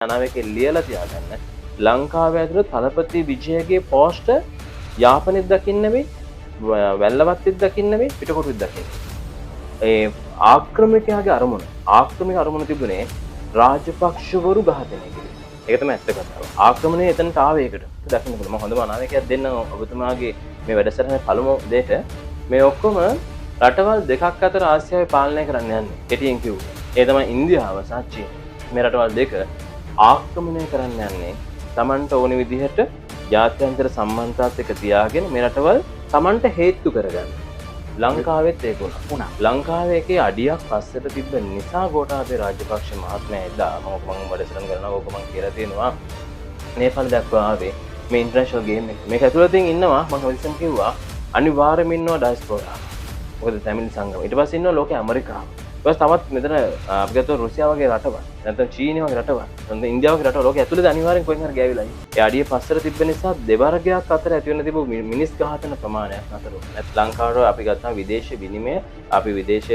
යනාවේකේ ලියලා තියාගන්න. ලංකාවේ ඇතුළත තලපති විජයගේ පෝස්ටර් යාපනයේත් දකින්න වෙයි, වැල්ලවත්තේත් දකින්න වෙයි, පිටකොටුවෙත් දකින්න. ඒ ආක්‍රමිකයාගේ අරමුණ තිබුණේ රාජපක්ෂවරු ඝාතනය කිරීම. ඒක තමයි ඇත්ත කතාව. ආක්‍රමණය එතනට ආවේ ඒකට. දකින්න පුළුවන්. මම හොඳම අනාවේකයක් දෙන්න ඔබතුමාගේ මේ වැඩසටහනේ පළමු දෙයට මේ ඔක්කොම රටවල් දෙකක් අතර ආසියාවේ පාලනය කරන්න යන්නේ. කෙටියෙන් කිව්වොත්. ඒ තමයි ඉන්දියාව සහ චීන. මේ රටවල් දෙක ආක්‍රමණය කරන්න යන්නේ Tamanට ඕන විදිහට ජාත්‍යන්තර සම්බන්ධතාවත් එක තියාගෙන මේ රටවල් Tamanට හේතු කරගන්න. ලංකාවෙත් ඒක වුණා. ලංකාවේ එකේ අඩියක් පස්සට තිබ්බ නිසා ගෝඨාභය රාජපක්ෂ මහත්මයා එදා මම වැඩසටහන කරනවා ඕක මම කියලා තියෙනවා. නේපාල දක්වා ආවේ මේ ඉන්ටර්නැෂනල් ගේම් එක. මේක ඇතුළතින් ඉන්නවා මම හොලිසම් කිව්වා අනිවාර්යයෙන්ම ඉන්නවා ඩයස්පෝරා. මොකද තැමිල් සංගම. ඊට පස්සේ ඉන්නවා ලෝකේ ඇමරිකාව. ඊට පස්සේ තවත් මෙතන අපි ගත්තොත් රුසියාව වගේ රටවල්. නැත්නම් චීනය වගේ රටවල්. නැත්නම් ඉන්දියාව වගේ රටවල් ලෝකයේ ඇතුළත අනිවාර්යෙන් කොහෙන් හරි ගෑවිලා ඉන්නේ. ඒ අඩිය පස්සට තිබ්බ නිසා දෙවර්ගයක් අතර ඇති වෙන තිබු මිනිස් ඝාතන ප්‍රමාණයක් අතර. නැත්නම් ලංකාවට අපි ගත්තාම විදේශ විනිමය අපි විදේශ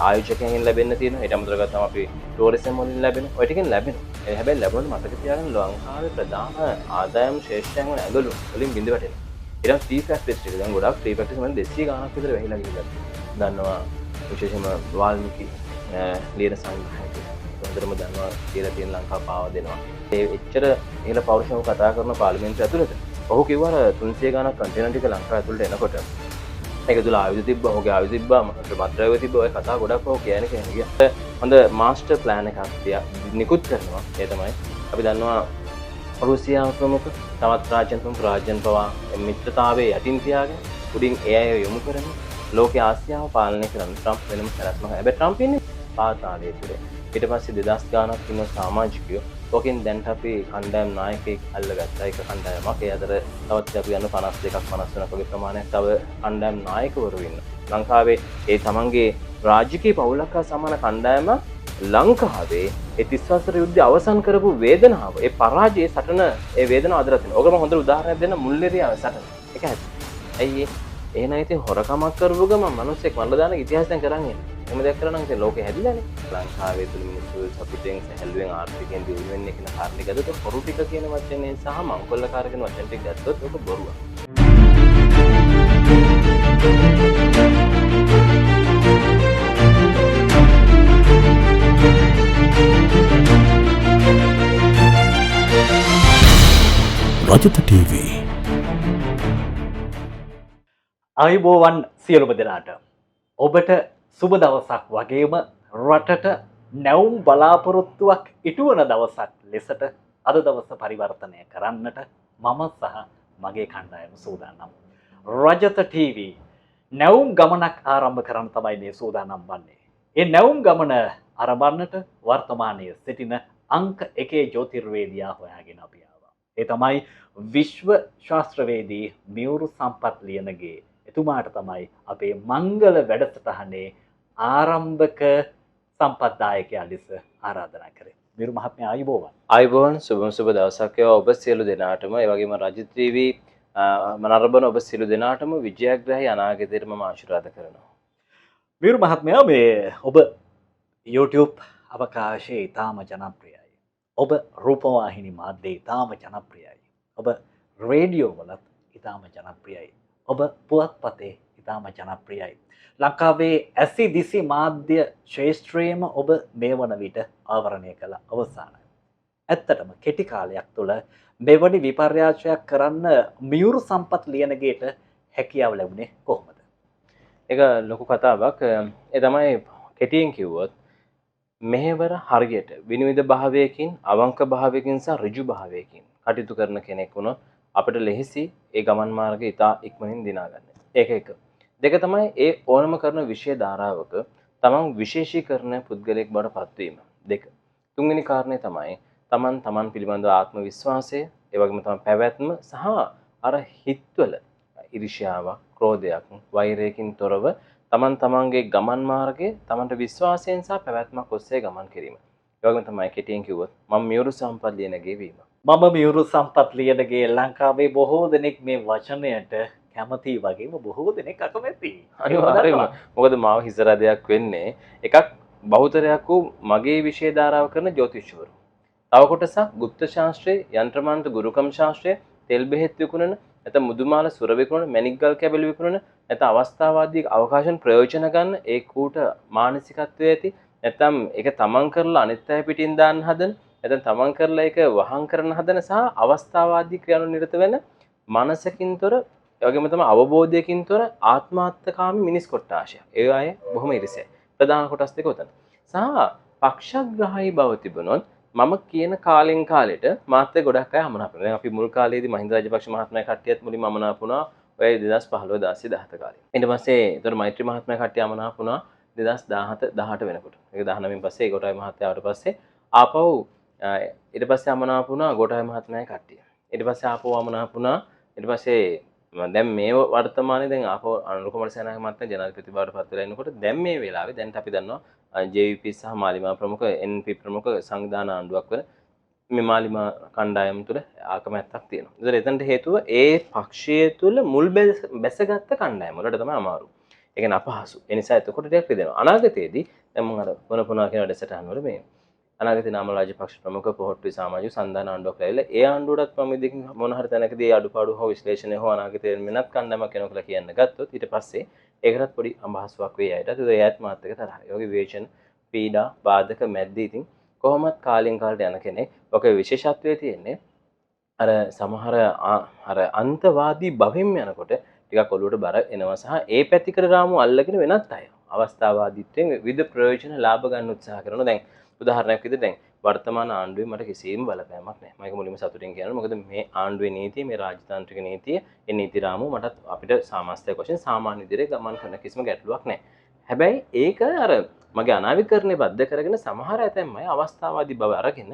ආයෝජකයන්ගෙන් ලැබෙන්න තියෙනවා. ඊට අමතරව ගත්තාම අපි ටූරිසම් වලින් ලැබෙන. ඔය ටිකෙන් ලැබෙනවා. ඒ හැබැයි ලැබුණත් මතක තියාගන්න ලංකාවේ ප්‍රධාන ආදායම් ශේෂ්ඨයන් වල ඇඟලු වලින් බිඳ වැටෙනවා. ඊට ටී ෆැක්ටරිස් ටික දැන් ගොඩක් ටී ෆැක්ටරිස් වලින් 200 ගාණක් විතර වැහිලා ගිහිල්ලා. දන්නවා විශේෂයෙන්ම වාල්මීකි ලියන සංග්‍රහයක හොඳටම දන්නවා කියලා තියෙන ලංකාව පාව දෙනවා. ඒ එච්චර ඉහළ පෞරුෂව කතා කරන පාර්ලිමේන්තුව ඇතුළත ඔහු කිව්වා 300 ගාණක් කන්ටේනර් ටික ලංකාව ඇතුළට එනකොට ඒක තුල ආයුධ තිබ්බා, ඔහුගේ ආයුධ තිබ්බා, මත්ද්‍රව්‍ය තිබ්බා. ඔය කතා ගොඩක් ඔහු කියන්නේ. හොඳ මාස්ටර් ප්ලෑන් එකක් නිකුත් කරනවා. ඒ තමයි අපි දන්නවා රුසියාව ප්‍රමුඛ තවත් රාජ්‍යන් පවා මිත්‍රතාවයේ යටින් තියාගෙන උඩින් ඒ අය යොමු කරන්නේ ලෝකයේ ආසියාව පාලනය කරන ට්‍රම්ප් වෙනම සැලැස්මක්. හැබැයි ට්‍රම්ප් ඉන්නේ පාතාලයේ තුල. ඊට පස්සේ 2000 ගාණක් ඉන්න සමාජිකයෝ. ඕකෙන් දැන් අපි කණ්ඩායම් නායකයෙක් අල්ලගත්තා. ඒක කණ්ඩායමක්. ඒ අතර තවත් අපි යන 52ක් 53ක් වගේ ප්‍රමාණයක් තව කණ්ඩායම් නායකවරු ඉන්නවා. ලංකාවේ ඒ තමන්ගේ රාජකීය පවුලක් හා සමාන කණ්ඩායම ලංකාවේ ඒ 30 වසර යුද්ධය අවසන් කරපු වේදනාව, ඒ පරාජයේ සටන, ඒ වේදනාව අදට තියෙනවා. ඕක මම හොඳ උදාහරණයක් දෙන්න මුල්ලේරියාවේ සටන. ඒක ඇත්ත. ඇයි එහෙනම් ඉතින් හොරකමක් කරපු ගමන් මිනිස්සෙක් මල්ල දාන ඉතිහාසයෙන් කරන් ඉන්නේ. එහෙම දෙයක් කරා නම් ඉතින් ලෝකෙ හැදිලානේ. ලංකාවේ තුල මිනිස්සු සතුටෙන් සැහැල්ලුවෙන් ආර්ථිකයෙන් දියුණු වෙන්නේ කියන කාරණේ ගත්තොත් හොරු ටික කියන වචනේ සහ මංකොල්ලකාර කියන වචන ටික ගත්තොත් ඒක බොරුවක්. රජත ටීවී අයිබෝවන් සියලුම දෙනාට ඔබට සුබ දවසක් වගේම රටට නැවුම් බලාපොරොත්තුවක් ඉටුවන දවසක් ලෙසට අද දවස පරිවර්තනය කරන්නට මම සහ මගේ කණ්ඩායම සූදානම්. රජත ටීවී නැවුම් ගමනක් ආරම්භ කරන්න තමයි මේ සූදානම් වන්නේ. ඒ නැවුම් ගමන ආරම්භන්නට වර්තමානයේ සිටින අංක 1 ජ්‍යොතිර්වේදියා හොයාගෙන අපි ආවා. ඒ තමයි විශ්ව ශාස්ත්‍රවේදී මියුරු සම්පත් ලියනගේ. එතුමාට තමයි අපේ මංගල වැඩසටහනේ ආරම්භක සම්පත්දායකයා ලෙස ආරාධනා කරේ. මියුරු මහත්මයා ආයුබෝවන්. ආයුබෝවන් සුබ දවසක් වේවා ඔබ සියලු දෙනාටම. ඒ වගේම රජත ටීවී මනරබන ඔබ සියලු දෙනාටම විජයග්‍රහී අනාගතයට මම ආශිර්වාද කරනවා. මියුරු මහත්මයා මේ ඔබ YouTube අවකාශයේ ඉතාම ජනප්‍රියයි. ඔබ රූපවාහිනී මාධ්‍යයේ ඉතාම ජනප්‍රියයි. ඔබ රේඩියෝ වලත් ඉතාම ජනප්‍රියයි. ඔබ පුවත්පතේ ඉතාම ජනප්‍රියයි. ලංකාවේ ඇසි දිසි මාධ්‍ය ශේෂ්ත්‍රයේම ඔබ මේ වන විට ආවරණය කළ අවසානයි. ඇත්තටම කෙටි කාලයක් තුළ මෙවැනි විපර්යාසයක් කරන්න මියුරු සම්පත් ලියනගේට හැකියාව ලැබුණේ කොහොමද? ඒක ලොකු කතාවක්. ඒ තමයි කෙටියෙන් කිව්වොත් මෙහෙවර හරියට විනිවිද භාවයකින්, අවංක භාවයකින් සහ ඍජු භාවයකින් කටයුතු කරන කෙනෙක් වුණොත් අපිට ලෙහෙසි ඒ ගමන් මාර්ගය ඉතා ඉක්මනින් දිනා ගන්න. ඒක එක. දෙක තමයි ඒ ඕනම කරන විෂය ධාරාවක තමන් විශේෂීකරණ පුද්ගලයෙක් බවට පත්වීම. දෙක. තුන්වෙනි කාරණය තමයි තමන් පිළිබඳව ආත්ම විශ්වාසය, ඒ වගේම තමයි පැවැත්ම සහ අර හිත්වල ඊර්ෂ්‍යාවක්, ක්‍රෝධයක්, වෛරයකින් තොරව තමන්ගේ ගමන් මාර්ගයේ තමන්ට විශ්වාසයෙන් සහ පැවැත්මක් ඔස්සේ ගමන් කිරීම. ඒ වගේම තමයි කෙටියෙන් කිව්වොත් මම මියුරු සම්පත් ලියනගේ වීම. මම මියුරු සම්පත් ලියනගේ ලංකාවේ බොහෝ දෙනෙක් මේ වචනයට කැමති වගේම බොහෝ දෙනෙක් අකමැති. අනිවාර්යයෙන්ම. මොකද මාව හිසරදයක් වෙන්නේ එකක් බහුතරයක් වූ මගේ විෂය ධාරාව කරන ජ්‍යොතිෂ්‍යවරු. තව කොටසක් ගුප්ත ශාස්ත්‍රයේ, යන්ත්‍රමන්ත්‍ර ගුරුකම් ශාස්ත්‍රයේ, තෙල් බෙහෙත් විකුණන, නැත්නම් මුදුමාල සුර විකුණන, මැණික්ගල් කැබලි විකුණන, නැත්නම් අවස්ථාවාදී අවකාශන් ප්‍රයෝජන ගන්න ඒ කූට මානසිකත්වයේ ඇති, නැත්නම් ඒක තමන් කරලා අනිත් අය පිටින් දාන්න හදන, නැත්නම් තමන් කරලා ඒක වහං කරන හදන සහ අවස්ථාවාදී ක්‍රියාවල නිරත වෙන මනසකින් තොර ඒ වගේම තමයි අවබෝධයකින් තොර ආත්මාර්ථකාමී මිනිස් කොට්ටාශය. ඒ අය බොහොම ඉරිසයි. ප්‍රධාන කොටස් දෙක උතන. සහ පක්ෂග්‍රාහී බව තිබුණොත් මම කියන කාලෙන් කාලෙට මාත් ගොඩක් අය අමනාප වෙනවා. දැන් අපි මුල් කාලේදී මහින්ද රාජපක්ෂ මහත්මයා කට්ටියත් මුලින්ම අමනාප වුණා. ඔය 2015 16 17 කාලේ. ඊට පස්සේ ඒතර මෛත්‍රී මහත්මයා කට්ටිය අමනාප වුණා 2017 18 වෙනකොට. ඒක 19 පස්සේ ගෝඨාභය මහත්තයාට පස්සේ ආපහු ඊට පස්සේ අමනාප වුණා ගෝඨාභය මහත්මයාගේ කට්ටිය. ඊට පස්සේ ආපහු අමනාප වුණා. ඊට පස්සේ දැන් මේ වර්තමානයේ දැන් ආපහු අනුර කුමාර සේනානායක මහත්මයා ජනාධිපති බවට පත් වෙලා ඉන්නකොට දැන් මේ වෙලාවේ දැන් අපි දන්නවා JVP සහ මාලිමා ප්‍රමුඛ NP ප්‍රමුඛ සංවිධාන ආණ්ඩුවක් වන මේ මාලිමා කණ්ඩායම තුළ ආකමැත්තක් තියෙනවා. ඒතර එතනට හේතුව ඒ පක්ෂය තුළ මුල් බැසගත්ත කණ්ඩායම වලට තමයි අමාරු. ඒ කියන්නේ අපහසු. ඒ නිසා එතකොට ටිකක් රිදෙනවා. අනාගතයේදී දැන් මම අර පුනා කියන වැඩසටහන වල මේ අනාගතේ නාමල් රාජපක්ෂ ප්‍රමුඛ පොහොට්ටුවේ සමාජික සන්දාන ආණ්ඩුවක් ලැබිලා ඒ ආණ්ඩුවටත් මම ඉදින් මොන හරි තැනකදී ඒ අඩුපාඩු හෝ විශ්ලේෂණය හෝ අනාගතයේ වෙනත් කණ්ඩායමක් වෙනවා කියලා කියන්න ගත්තොත් ඊට පස්සේ ඒකටත් පොඩි අඹහසුවක් වෙයි අයටත්. ඒත් මාත් එක තරහ. ඒ වගේ විවේචන, පීඩා, බාධක මැද්දේ ඉතින් කොහොමත් කාලෙන් කාලට යන කෙනෙක්. ඔකේ විශේෂත්වයේ තියෙන්නේ අර සමහර අර අන්තවාදී භවෙම් යනකොට ටිකක් ඔලුවට බර එනවා සහ ඒ පැතිකඩ රාමු අල්ලගෙන වෙනත් අය අවස්ථාවාදීත්වයෙන් විවිධ ප්‍රයෝජන ලාභ ගන්න උත්සාහ කරනවා. දැන් උදාහරණයක් විදිහට දැන් වර්තමාන ආණ්ඩුවේ මට කිසිම බලපෑමක් නැහැ. මම ඒක මුලින්ම සතුටින් කියනවා. මොකද මේ ආණ්ඩුවේ නීතිය, මේ රාජතාන්ත්‍රික නීතිය, ඒ නීති රාමුව මටත් අපිට සාමාස්ත්‍ය වශයෙන් සාමාන්‍ය විදිහට ගමන් කරන කිසිම ගැටලුවක් නැහැ. හැබැයි ඒක අර මගේ අනාවිකරණය බද්ධ කරගෙන සමහර ඇතැම් අය අවස්ථාවාදී බව අරගෙන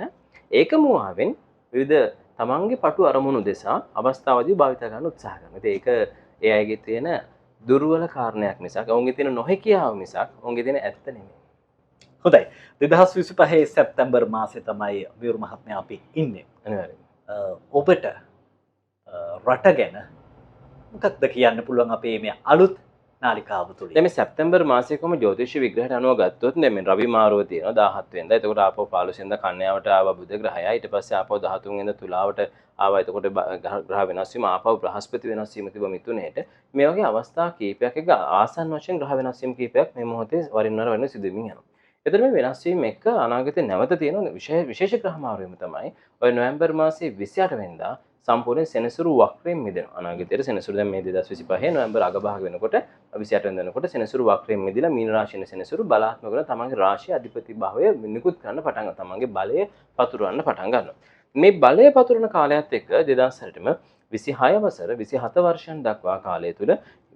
ඒක මුවාවෙන් විවිධ තමන්ගේ පටු අරමුණු දෙසා අවස්ථාවාදී භාවිත ගන්න උත්සාහ කරනවා. ඉතින් ඒක ඒ අයගේ තියෙන දුර්වල කාරණයක් මිසක්, ඔවුන්ගේ තියෙන නොහැකියාව මිසක්, ඔවුන්ගේ තියෙන ඇත්ත නෙමෙයි. හොඳයි. 2025 සැප්තැම්බර් මාසේ තමයි විවුරු මහත්මයා අපි ඉන්නේ. අනිවාර්යයෙන්. ඔබට රට ගැන මොකක්ද කියන්න පුළුවන් අපේ මේ අලුත් නාලිකාව තුළ? දැන් මේ සැප්තැම්බර් මාසයේ කොහොම ජ්‍යොතිෂ විග්‍රහයට අනුව ගත්තොත් දැන් මේ රවි මාරුව තියෙනවා 17 වෙනිදා. එතකොට ආපහු 15 වෙනිදා කන්‍යාවට ආවා බුධ ග්‍රහය. ඊට පස්සේ ආපහු 13 වෙනිදා තුලාවට ආවා. එතකොට ග්‍රහ වෙනස් වීම ආපහු බ්‍රහස්පති වෙනස් වීම තිබ්බ මිථුනේට. මේ වගේ අවස්ථා කීපයක් එක ආසන්න වශයෙන් ග්‍රහ වෙනස් වීම කීපයක් මේ මොහොතේ වරින් වර වෙන සිදුවීම් යනවා. එතන මේ වෙනස් වීම එක අනාගතේ නැවත තියෙන විශේෂ ග්‍රහ මාරුවීම තමයි ඔය නොවැම්බර් මාසයේ 28 වෙනිදා සම්පූර්ණ සෙනසුරු වක්‍රයෙන් මිදෙනවා. අනාගතයේ සෙනසුරු දැන් මේ 2025 නොවැම්බර් අගභාග වෙනකොට 28 වෙනිදා වෙනකොට සෙනසුරු වක්‍රයෙන් මිදලා මීන රාශියේ සෙනසුරු බලාත්මක වෙන තමන්ගේ රාශිය අධිපති භාවය නිකුත් කරන්න පටන් ගන්නවා. තමන්ගේ බලය පතුරවන්න පටන් ගන්නවා. මේ බලය පතුරන කාලයත් එක්ක 2008ටම 26 වසර 27 වර්ෂයන් දක්වා කාලය තුල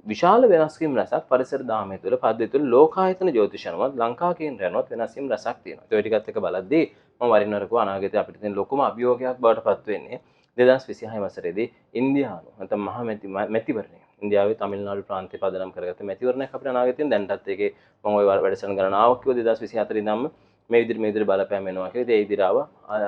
විශාල වෙනස් වීම් රසක් පරිසර දාමය තුළ පද්ධතිය තුළ ලෝකායතන ජ්‍යොතිෂයනවත් ලංකා කේන්ද්‍රයනවත් වෙනස් වීම් රසක් තියෙනවා. ඒ ටිකත් එක බලද්දී මම වරින් වර කිව්වා අනාගතයේ අපිට තියෙන ලොකුම අභියෝගයක් බවට පත් වෙන්නේ 2026 වසරේදී ඉන්දියානු නැත්නම් මහා මැතිවරණය. ඉන්දියාවේ තමිල්නාඩු ප්‍රාන්තය පදනම් කරගත්ත මැතිවරණයක් අපිට අනාගතයෙන් දැන්ටත් ඒකේ මම ওই වැඩසටහන ගණනාවක් කිව්වා 2024 ඉඳන්ම මේ විදිහට බලපෑම් වෙනවා කියලා. ඒ ඉදිරියව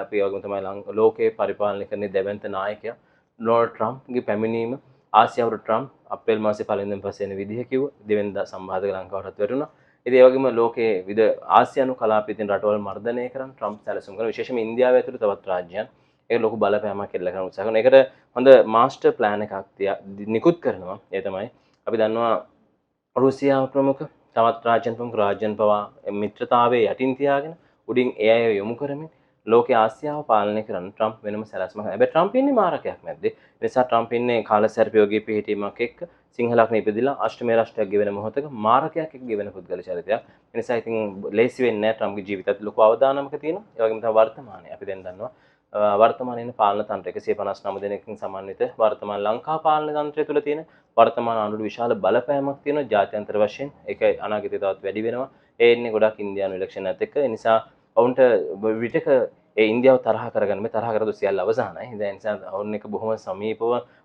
අපි වගේම තමයි ලෝකයේ පරිපාලනය කරන දෙවන්ත නායකයා ඩොනල්ඩ් ට්‍රම්ප්ගේ පැමිණීම ආසියාවට ට්‍රම්ප් අප්‍රේල් මාසේ පළවෙනිදා පස්සේ එන විදිහ කිව්වා. දෙවෙනිදා සම්බාධක ලංකාවටත් වැටුණා. ඉතින් ඒ වගේම ලෝකයේ විවිධ ආසියානු කලාපයේ තියෙන රටවල් මර්ධනය කරන් ට්‍රම්ප් සැලසුම් කරන විශේෂයෙන්ම ඉන්දියාව ඇතුළු තවත් රාජ්‍යයන් ඒක ලොකු බලපෑමක් එල්ල කරන උත්සාහ කරනවා. ඒකට හොඳ මාස්ටර් ප්ලෑන් එකක් නිකුත් කරනවා. ඒ තමයි අපි දන්නවා රුසියාව ප්‍රමුඛ තවත් රාජ්‍යන් පවා මිත්‍රතාවයේ යටින් තියාගෙන උඩින් ඒ අය යොමු කරමින් ලෝකයේ ආසියාව පාලනය කරන ට්‍රම්ප් වෙනම සැලැස්මක්. හැබැයි ට්‍රම්ප් ඉන්නේ මාරකයක් මැද්දේ. ඒ නිසා ට්‍රම්ප් ඉන්නේ කාලසර්පයෝගේ පිහිටීමක් එක්ක සිංහලක්නේ ඉපදිලා අෂ්ටමේ රාෂ්ට්‍රයක් ගෙවෙන මොහොතක මාරකයක් එක්ක ගෙවෙන පුද්ගල චරිතයක්. ඒ නිසා ඉතින් ලේසි වෙන්නේ නැහැ ට්‍රම්ප්ගේ ජීවිතයත් ලොකු අවදානමක තියෙනවා. ඒ වගේම තමයි වර්තමානයේ අපි දැන් දන්නවා වර්තමානයේ ඉන්න පාලන තන්ත්‍ර 159 දෙනෙක්කින් සමන්විත වර්තමාන ලංකා පාලන තන්ත්‍රය තුළ තියෙන වර්තමාන ආණ්ඩුවේ විශාල බලපෑමක් තියෙනවා ජාත්‍යන්තර වශයෙන්. ඒක අනාගතේ තවත් වැඩි වෙනවා. ඒ ඉන්නේ ගොඩක් ඉන්දියානු ඉලෙක්ෂන් එකත් එක්ක. ඒ නිසා ඔවුන්ට විටක ඒ ඉන්දියාව තරහ කරගන්න මේ තරහ කරද්දී සියල්ල අවසానයි. ඒ නිසා ඔවුන් එක බොහොම සමීපව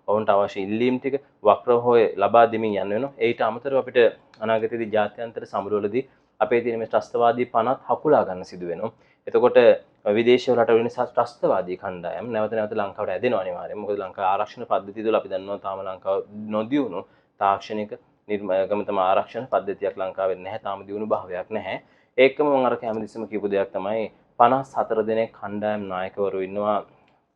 ඔවුන්ට අවශ්‍ය ඉල්ලීම් ටික වක්‍රව හොය ලබා දෙමින් යන්න වෙනවා. ඒට අමතරව අපිට අනාගතයේදී ජාත්‍යන්තර සමුළුවලදී අපේ තියෙන මේ ත්‍රස්තවාදී පනත් හකුලා ගන්න සිදු වෙනවා. එතකොට විදේශ වලට වෙන ත්‍රස්තවාදී කණ්ඩායම් නැවත නැවත ලංකාවට ඇදෙනවා අනිවාර්යයෙන්. මොකද ලංකා ආරක්ෂණ පද්ධතිය තුළ අපි දන්නවා තාම ලංකාව නොදියුණු තාක්ෂණික නිර්මාණ ආරක්ෂණ පද්ධතියක් ලංකාවේ නැහැ. තාම දියුණු භාවයක් නැහැ. ඒකම මම අර කැමතිසම කියපු දෙයක් තමයි 54 දෙනෙක් කණ්ඩායම් නායකවරු ඉන්නවා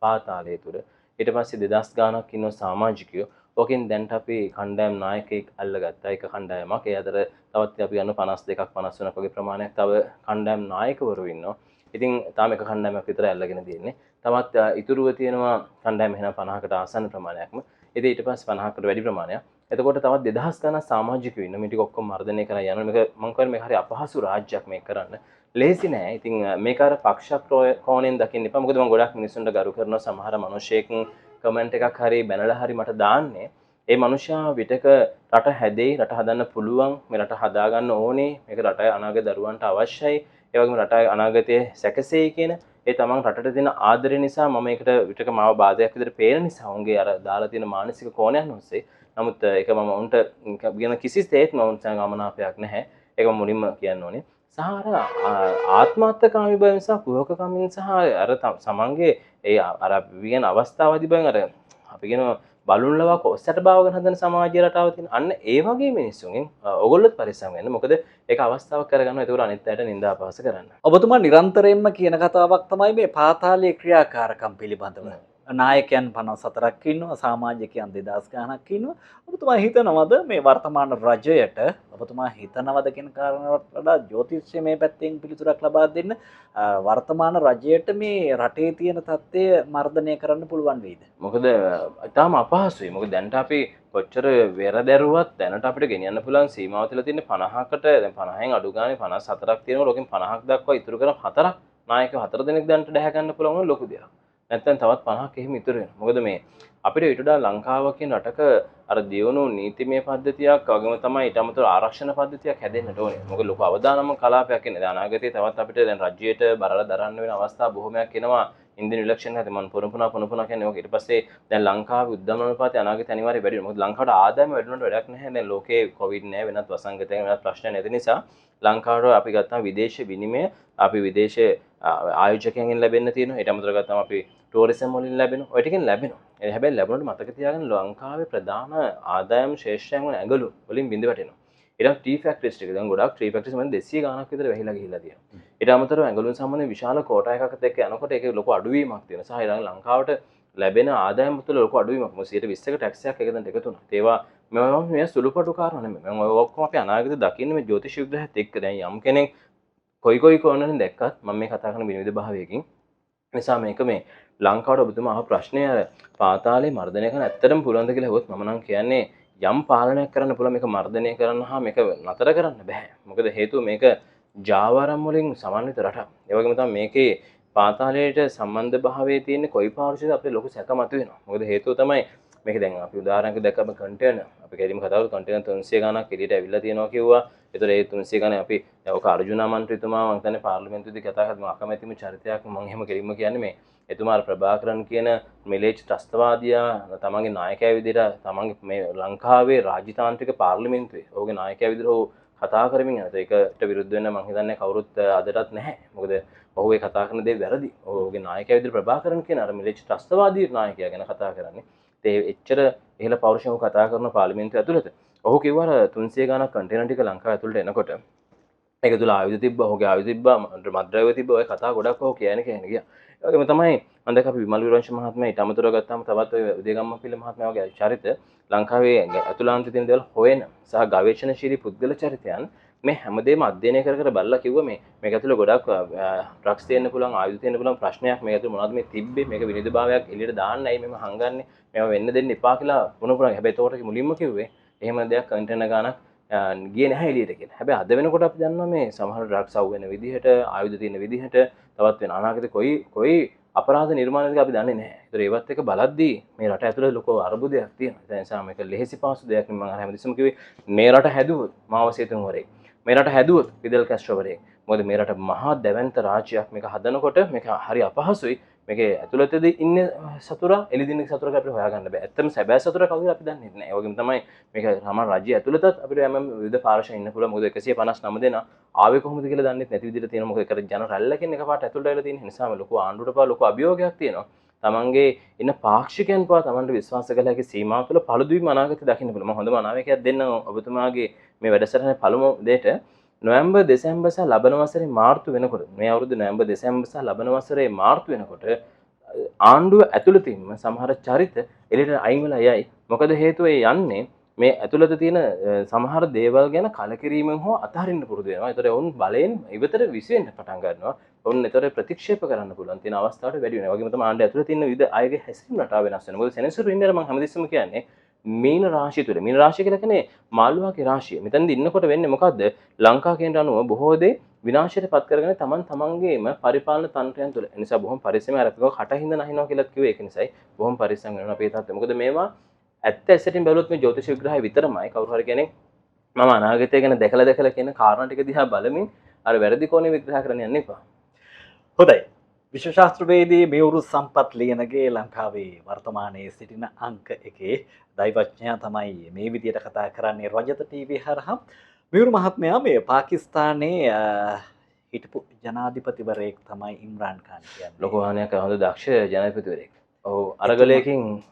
පාතාලය තුල. ඊට පස්සේ 2000 ගාණක් ඉන්නවා සමාජිකයෝ. ඕකෙන් දැන්ට අපි කණ්ඩායම් නායකයෙක් අල්ලගත්තා. ඒක කණ්ඩායමක්. ඒ අතර තවත් අපි ගන්න 52ක් 53ක් වගේ ප්‍රමාණයක් තව කණ්ඩායම් නායකවරු ඉන්නවා. ඉතින් තාම එක කණ්ඩායමක් විතරයි අල්ලගෙන තියෙන්නේ. තවත් ඉතුරුව තියෙනවා කණ්ඩායම් එහෙනම් 50කට ආසන්න ප්‍රමාණයක්ම. ඉතින් ඊට පස්සේ 50කට වැඩි ප්‍රමාණයක්. එතකොට තවත් 2000 ගණන් සමාජිකයෝ ඉන්න මේ ටික ඔක්කොම මර්ධනය කරලා යනවා. මේක මම කියන්නේ මේක හරි අපහසු රාජ්‍යයක් මේක කරන්න. ලේසි නෑ. ඉතින් මේක අර පක්ෂ කෝණයෙන් දකින්න එපා. මොකද මම ගොඩක් මිනිස්සුන්ට ගරු කරනවා. සමහර මිනිස්සෙක් කමෙන්ට් එකක් හරි බැනලා හරි මට දාන්නේ. ඒ මනුෂ්‍යයා විතක රට හැදෙයි, රට හදන්න පුළුවන්, මේ රට හදාගන්න ඕනේ, මේක රට අනාගත දරුවන්ට අවශ්‍යයි, ඒ වගේම රට අනාගතයේ සැකසෙයි කියන ඒ තමන් රටට දෙන ආදරය නිසා මම ඒකට විතක මාව බාධයක් විදිහට පේන නිසා උන්ගේ අර දාලා තියෙන මානසික කෝණයන් ඔස්සේ. නමුත් ඒක මම උන්ට කියන කිසිසේත්ම උන්ට ගමනාපයක් නැහැ. ඒක මම මුලින්ම කියන්න ඕනේ. සහ ආත්මාර්ථකාමී බව නිසා කුහකකමින් සහ අර සමන්ගේ ඒ අර විගෙන අවස්ථාවදී බයෙන් අර අපි කියන බලුන් ලවා කොස්සට බාවගෙන හදන සමාජය රටාව තියෙන අන්න ඒ වගේ මිනිස්සුන්ගෙන් ඕගොල්ලොත් පරිස්සම් වෙන්න. මොකද ඒක අවස්ථාවක් කරගන්නවා. ඒක උර අනිත් අයට නිନ୍ଦා අපහාස කරන්න. ඔබතුමා නිරන්තරයෙන්ම කියන කතාවක් තමයි මේ පාතාලයේ ක්‍රියාකාරකම් පිළිබඳව. නායකයන් 54ක් ඉන්නවා, සමාජිකයන් 2000 ගණනක් ඉන්නවා. ඔබතුමා හිතනවද මේ වර්තමාන රජයට ඔබතුමා හිතනවද කියන කාරණාවට වඩා ජ්‍යොතිෂය මේ පැත්තෙන් පිළිතුරක් ලබා දෙන්න වර්තමාන රජයට මේ රටේ තියෙන තත්ත්වය මර්ධනය කරන්න පුළුවන් වෙයිද? මොකද තාම අපහසුයි. මොකද දැනට අපි කොච්චර වෙර දැරුවත් දැනට අපිට ගෙනියන්න පුළුවන් සීමාව තියලා තියෙන්නේ 50කට. දැන් 50න් අඩු ගානේ 54ක් තියෙනවා. ලෝකෙන් 50ක් දක්වා ඉතුරු කරන 4ක් නායකයෝ 4 දෙනෙක් දැනට දැහැ ගන්න පුළුවන් වුණ ලොකු දෙයක්. නැත්නම් තවත් 50ක් එහෙම ඉතුරු වෙනවා. මොකද මේ අපිට ඊට වඩා ලංකාව කියන රටක අර දියුණු නීතිමය පද්ධතියක් වගේම තමයි ඊට අමතරව ආරක්ෂණ පද්ධතියක් හැදෙන්නට ඕනේ. මොකද ලොකු අවදානම කලාපයක් ඉන්නේ. දැන් අනාගතයේ තවත් අපිට දැන් රජ්‍යයට බරලා දරන්න වෙන අවස්ථා බොහොමයක් එනවා. ඉන්දියන් ඉලෙක්ෂන් හැදී මම පුරුපුනා කියන්නේ ඕක. ඊට පස්සේ දැන් ලංකාවේ උද්දමන අනුපාතය අනාගතයේ අනිවාර්යයෙන් වැඩි වෙනවා. මොකද ලංකාවට ආදායම වැඩි වෙනවට වැඩක් නැහැ. දැන් ලෝකේ කොවිඩ් නැහැ, වෙනත් වසංගතයක් වෙනත් ප්‍රශ්න නැති නිසා ලංකාවට අපි ගත්තාම විදේශ විනිමය අපි විදේශ ආයෝජකයන්ගෙන් ලැබෙන්න තියෙනවා. ඊට අමතරව ගත්තාම අපි ටූරිසම් වලින් ලැබෙනවා. ඔය ටිකෙන් ලැබෙනවා. ඒ හැබැයි ලැබුණොත් මතක තියාගන්න ලංකාවේ ප්‍රධාන ආදායම් ශේෂ්ඨයන් වන ඇඟලු වලින් බිඳ වැටෙනවා. ඊට ටී ෆැක්ටරිස් ටික දැන් ගොඩක් ටී ෆැක්ටරිස් වලින් 200 ගාණක් විතර වැහිලා ගිහිල්ලා තියෙනවා. ඊට අමතරව ඇඟලුන් සම්බන්ධයෙන් විශාල කෝටා එකකට එක්ක යනකොට ඒකේ ලොකු අඩුවීමක් තියෙනවා. සහ ඊළඟ ලංකාවට ලැබෙන ආදායම තුළ ලොකු අඩුවීමක්. මොකද 120ක ටැක්ස් එකක් එකතැනට එකතු වුණා. ඒවා මේ සුළුපටු කාරණා නෙමෙයි. මම ඔය ඔක්කොම අපි අනාගතේ දකින්නේ මේ ජ්‍යොතිෂ විග්‍රහයත් එක්ක. දැන් යම් කෙනෙක් කොයි කෝණෙන් දැක්කත් මම මේ කතා කරන විනිවිද භාවයකින් නිසා මේක මේ ලංකාවට ඔබතුමා අහ ප්‍රශ්නය අර පාතාලේ මර්ධනය කරන්න ඇත්තටම පුළුවන්ද කියලා හෙවොත් මම නම් කියන්නේ යම් පාලනයක් කරන්න පුළුවන් මේක මර්ධනය කරන්න හා මේක නතර කරන්න බෑ. මොකද හේතුව මේක ජාවාරම් වලින් සමන්විත රටක්. ඒ වගේම තමයි මේකේ පාතාලයට සම්බන්ධ භාවයේ තියෙන කොයි පාර්ශ්වයද අපිට ලොකු සැක මතුවෙනවා. මොකද හේතුව තමයි මේක දැන් අපි උදාහරණයක් දැක්කම කන්ටේනර් අපි කෙලින්ම කතා කරලා කන්ටේනර් 300 ගණක් එළියට ඇවිල්ලා තියෙනවා කිව්වා. ඒතර ඒ 300 ගණන් අපි ඔක අර්ජුනා මන්ත්‍රීතුමා මම හිතන්නේ පාර්ලිමේන්තුවේදී කතා කරලා අකමැතිම චරිතයක් මම එහෙම කෙලින්ම කියන්නේ මේ එතුමා ප්‍රභාකරන් කියන මිලේච් ත්‍රස්තවාදියා තමන්ගේ නායකයා විදිහට තමන්ගේ මේ ලංකාවේ රාජ්‍යතාන්ත්‍රික පාර්ලිමේන්තුවේ ඔහුගේ නායකයා විදිහට ඔහු කතා කරමින් යනවා. ඒකට විරුද්ධ වෙන්න මම හිතන්නේ කවුරුත් අදටත් නැහැ. මොකද ඔහු ඒ කතා කරන දේ වැරදි. ඔහුගේ නායකයා විදිහට ප්‍රභාකරන් කියන අර මිලේච් ත්‍රස්තවාදී නායකයා ගැන කතා කරන්නේ. ඒ එච්චර ඉහළ පෞරුෂව කතා කරන පාර්ලිමේන්තුව ඇතුළත ඔහු කිව්වා 300 ගණක් කන්ටේනර් ටික ලංකාව ඇතුළට එනකොට ඒක තුල ආයුධ තිබ්බා, ඔහුගේ ආයුධ තිබ්බා, මද්ද්‍රව්‍ය තිබ්බා. ඔය කතා ගොඩක් ඔහු කියන්නේ ගියා. ඒ වගේම තමයි මම දැක්ක අපි විමල් විරවංශ මහත්මයා ඊට අමතරව ගත්තාම තවත් ඔය උදේගම්ම පිළ මහත්මයා වගේ චරිත ලංකාවේ අතුලාන්තයේ තියෙන දේවල් හොයන සහ ගවේෂණශීලී පුද්ගල චරිතයන් මේ හැමදේම අධ්‍යයනය කර බලලා කිව්වා මේක ඇතුළේ ගොඩක් ඩ්‍රග්ස් තියෙන්න පුළුවන්, ආයුධ තියෙන්න පුළුවන් ප්‍රශ්නයක් මේක ඇතුළේ මොනවද මේ තිබ්බේ, මේක විනිවිදභාවයක් එළියට දාන්නයි මෙම හංගන්නේ, මේව වෙන්න දෙන්න එපා කියලා වුණා. හැබැයි ඒකට මුලින්ම කිව්වේ එහෙම දෙයක් කන්ටේනර් ගානක් ගියේ නැහැ එළියට කියලා. හැබැයි අද වෙනකොට අපි දන්නවා මේ සමහර ඩ්‍රග්ස් අවු වෙන විදිහට, ආයුධ තියෙන විදිහට, තවත් වෙන අනාගතේ කොයි අපරාධ නිර්මාණයක අපි දන්නේ නැහැ. ඒතර ඒවත් එක බලද්දී මේ රට ඇතුළේ ලොකු අරුබුදයක් තියෙනවා. ඒ නිසා මේක ලෙහෙසි පහසු දෙයක් නෙමෙයි. මම හැමදෙස්සම කිව්වේ මේ රට හැදුවොත් මාව සේතුන් වරේ. මේ රට හැදුවොත් ෆිදෙල් කැස්ට්‍රෝ වරේ. මොකද මේ රට මහා දැවැන්ත රාජ්‍යයක්. මේක හදනකොට මේක හරි අපහසුයි. මේකේ ඇතුළතදී ඉන්නේ සතුරා එළිදින්න සතුරා අපිට හොයාගන්න බෑ. ඇත්තම සැබෑ සතුරා කවුද අපි දන්නේ නැහැ. ඒ වගේම තමයි මේක සමහර රාජ්‍ය ඇතුළතත් අපිට යම් විවිධ පාර්ශ්ව ඉන්න පුළුවන්. මොකද 159 දෙනා ආවේ කොහොමද කියලා දන්නේ නැති විදිහට තියෙනවා. මොකද ඒකට ජන රැල්ලකින් එකපාරට ඇතුළට වෙලා තියෙන නිසාම ලොකු ආණ්ඩුවට පවා ලොකු අභියෝගයක් තියෙනවා. තමන්ගේ ඉන්න පාක්ෂිකයන් පවා තමන්ට විශ්වාස කළ හැකි සීමාව තුළ පළුදුවීම අනාගතේ දකින්න පුළුවන්. මම හොඳම අනාවැකයක් දෙන්න ඔබතුමාගේ මේ වැඩසටහනේ පළමු දෙයට නොවැම්බර් දෙසැම්බර් සහ ලබන වසරේ මාර්තු වෙනකොට මේ අවුරුදු නොවැම්බර් දෙසැම්බර් සහ ලබන වසරේ මාර්තු වෙනකොට ආණ්ඩුව ඇතුළතින්ම සමහර චරිත එළියට අයින් වෙලා යයි. මොකද හේතුව ඒ යන්නේ මේ ඇතුළත තියෙන සමහර දේවල් ගැන කලකිරීමෙන් හෝ අතහරින්න පුරුදු වෙනවා. ඒතර ඔවුන් බලයෙන් ඉවතට විසිවෙන්න පටන් ගන්නවා. ඔවුන් ඒතර ප්‍රතික්ෂේප කරන්න පුළුවන් තියෙන අවස්ථාවට වැඩි වෙනවා. වගේම තමයි ආණ්ඩුව ඇතුළත තියෙන විවිධ අයගේ හැසිරීම රටාව වෙනස් වෙනවා. මොකද සෙනසුරු ඉන්නේ මම හැමදෙස්සම කියන්නේ මීන රාශිය තුළ. මීන රාශිය කියලා කියන්නේ මාළුවාගේ රාශිය. මෙතනදී ඉන්නකොට වෙන්නේ මොකද්ද? ලංකා කේන්ද්‍ර අනුව බොහෝ දේ විනාශයට පත් කරගෙන තමන්ගේම පරිපාලන තන්ත්‍රයන් තුළ. ඒ නිසා බොහොම පරිස්සමෙන් අරපිකව කටින්ද නැහිනවා කියලා කිව්වේ ඒක නිසායි. බොහොම පරිස්සම් වෙනවා අපේ තාත්තේ. මොකද මේවා ඇත්ත ඇසටින් බැලුවොත් මේ ජ්‍යොතිෂ විග්‍රහය විතරමයි. කවුරු හරි කෙනෙක් මම අනාගතය ගැන දැකලා කියන කාරණා ටික දිහා බලමින් අර වැරදි කෝණේ විග්‍රහ කරන්න යන්න එපා. හොඳයි. විශ්ව ශාස්ත්‍රවේදී මේවුරු සම්පත් ලියනගේ ලංකාවේ වර්තමානයේ සිටින අංක 1 දෛවඥයා තමයි මේ විදියට කතා කරන්නේ රජත ටීවී හරහා. මේවුරු මහත්මයා මේ පාකිස්තානයේ හිටපු ජනාධිපතිවරයෙක් තමයි ඉම්රාන් ખાන් කියන්නේ. ලොකු වහනයක් හොඳ දක්ෂ ජනාධිපතිවරයෙක්. ඔව් අරගලයකින්